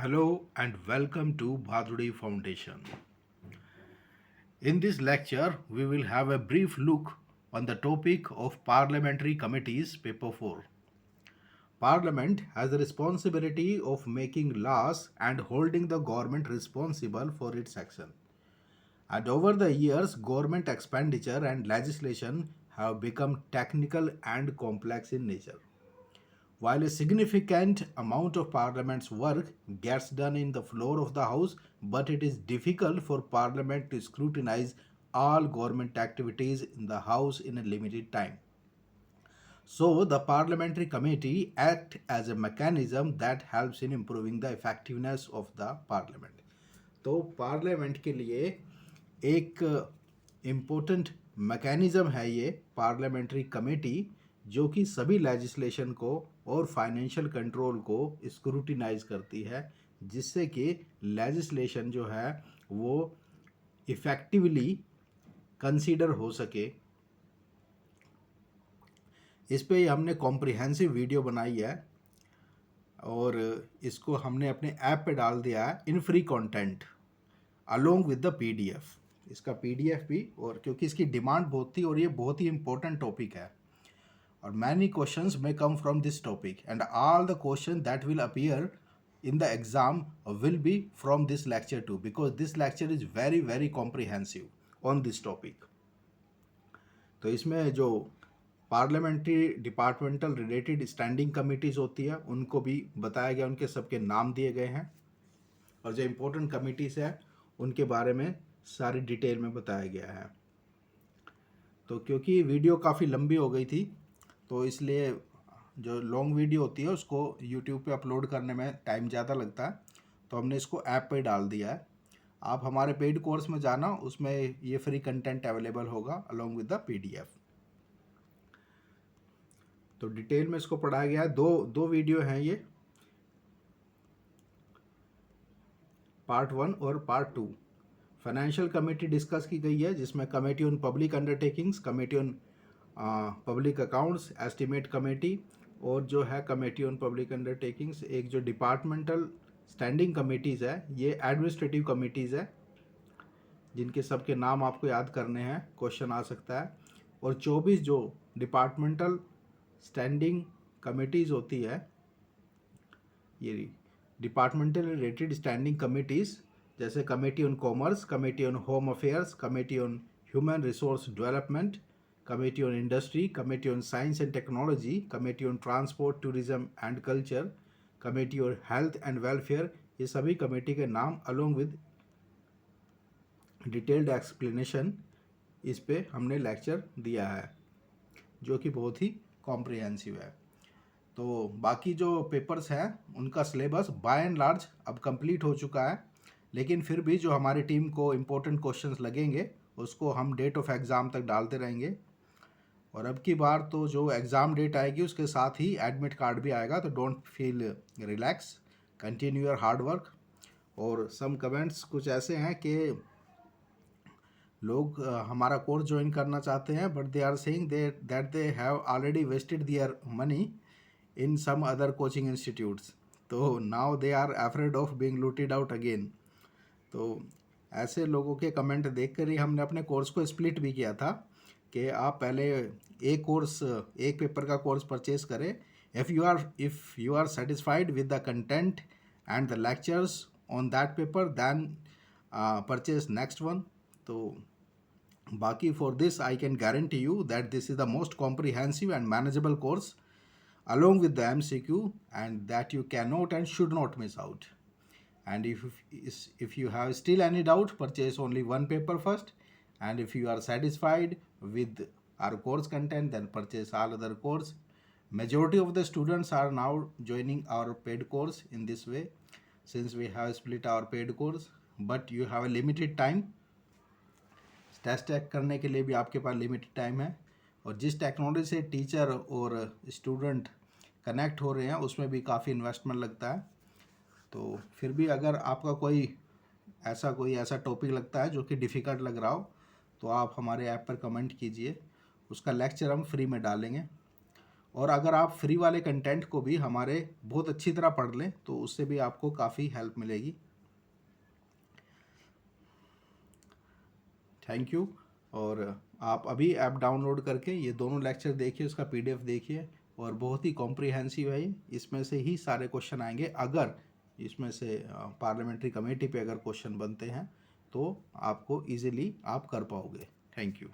Hello and welcome to Bhadrudi Foundation. In this lecture, we will have a brief look on the topic of Parliamentary Committees, Paper 4. Parliament has the responsibility of making laws and holding the government responsible for its action. And over the years, government expenditure and legislation have become technical and complex in nature. While a significant amount of Parliament's work gets done in the floor of the House, but it is difficult for Parliament to scrutinize all government activities in the House in a limited time. So, the Parliamentary Committee act as a mechanism that helps in improving the effectiveness of the Parliament. तो parliament के लिए एक important mechanism है ये parliamentary committee जो कि सभी legislation को और फाइनेंशियल कंट्रोल को स्क्रूटिनाइज करती है जिससे कि लेजिस्लेशन जो है वो इफ़ेक्टिवली कंसीडर हो सके। इस पे हमने कॉम्प्रिहेंसिव वीडियो बनाई है और इसको हमने अपने ऐप पे डाल दिया है in free content along with the PDF. इसका पीडीएफ भी, और क्योंकि इसकी डिमांड बहुत थी और ये बहुत ही इंपॉर्टेंट टॉपिक है और many questions may come from this topic and all the questions that will appear in the exam will be from this lecture too because this lecture is very comprehensive on this topic. तो इसमें जो parliamentary departmental related standing committees होती है उनको भी बताया गया, उनके सबके नाम दिए गए हैं और जो इम्पोर्टेंट कमिटीज़ है उनके बारे में सारी डिटेल में बताया गया है। तो क्योंकि वीडियो काफ़ी लंबी हो गई थी तो इसलिए जो लॉन्ग वीडियो होती है उसको यूट्यूब पे अपलोड करने में टाइम ज़्यादा लगता है, तो हमने इसको ऐप पे डाल दिया है। आप हमारे पेड कोर्स में जाना, उसमें ये फ्री कंटेंट अवेलेबल होगा अलोंग विद द पीडीएफ। तो डिटेल में इसको पढ़ाया गया है। दो वीडियो हैं ये, पार्ट 1 और पार्ट 2। फाइनेंशियल कमेटी डिस्कस की गई है जिसमें committee on public undertakings, committee on public accounts, estimate committee और जो है कमेटी ऑन पब्लिक अंडरटेकिंग्स। एक जो डिपार्टमेंटल स्टैंडिंग कमेटीज़ है ये एडमिनिस्ट्रेटिव कमेटीज़ है जिनके सबके नाम आपको याद करने हैं, क्वेश्चन आ सकता है। और 24 जो डिपार्टमेंटल स्टैंडिंग कमेटीज़ होती है ये डिपार्टमेंटल रिलेटेड स्टैंडिंग कमेटीज़ जैसे committee on commerce, committee on home affairs, committee on human resource development, committee on industry, committee on science and technology, committee on transport tourism and culture, committee on health and welfare, ये सभी committee के नाम along with detailed explanation इस पे हमने lecture दिया है जो कि बहुत ही कॉम्प्रिहेंसिव है। तो बाकी जो पेपर्स हैं उनका सिलेबस बाय एंड लार्ज अब कंप्लीट हो चुका है, लेकिन फिर भी जो हमारी टीम को इम्पोर्टेंट क्वेश्चंस लगेंगे उसको हम डेट ऑफ एग्ज़ाम तक डालते रहेंगे। और अब की बार तो जो एग्ज़ाम डेट आएगी उसके साथ ही एडमिट कार्ड भी आएगा, तो don't feel relax, continue your hard work. और सम कमेंट्स कुछ ऐसे हैं कि लोग हमारा कोर्स ज्वाइन करना चाहते हैं but they are saying that they have already wasted their money in some other coaching institutes, तो now they are afraid of being looted out again. तो ऐसे लोगों के कमेंट देखकर ही हमने अपने कोर्स को स्प्लिट भी किया था कि आप पहले एक पेपर का कोर्स परचेज करें। If you are satisfied with the content and the lectures on that paper then purchase next one. तो बाकी for this I can guarantee you that this is the most comprehensive and manageable course along with the MCQ and that you cannot and should not miss out. And if you have still any doubt, purchase only one paper first, and if you are satisfied with our course content then purchase all other course. Majority of the students are now joining our paid course in this way since we have split our paid course, but you have a limited time. Test check करने के लिए भी आपके पास limited time है और जिस technology से teacher और स्टूडेंट कनेक्ट हो रहे हैं उसमें भी काफ़ी इन्वेस्टमेंट लगता है। तो फिर भी अगर आपका कोई ऐसा टॉपिक लगता है जो कि डिफ़िकल्ट लग रहा हो तो आप हमारे ऐप पर कमेंट कीजिए, उसका लेक्चर हम फ्री में डालेंगे। और अगर आप फ्री वाले कंटेंट को भी हमारे बहुत अच्छी तरह पढ़ लें तो उससे भी आपको काफ़ी हेल्प मिलेगी। Thank you. और आप अभी ऐप डाउनलोड करके ये दोनों लेक्चर देखिए, उसका पीडीएफ देखिए, और बहुत ही कॉम्प्रिहेंसिव है। इसमें से ही सारे क्वेश्चन आएंगे। अगर इसमें से पार्लियामेंट्री कमेटी पे अगर क्वेश्चन बनते हैं तो आपको इजीली आप कर पाओगे। Thank you.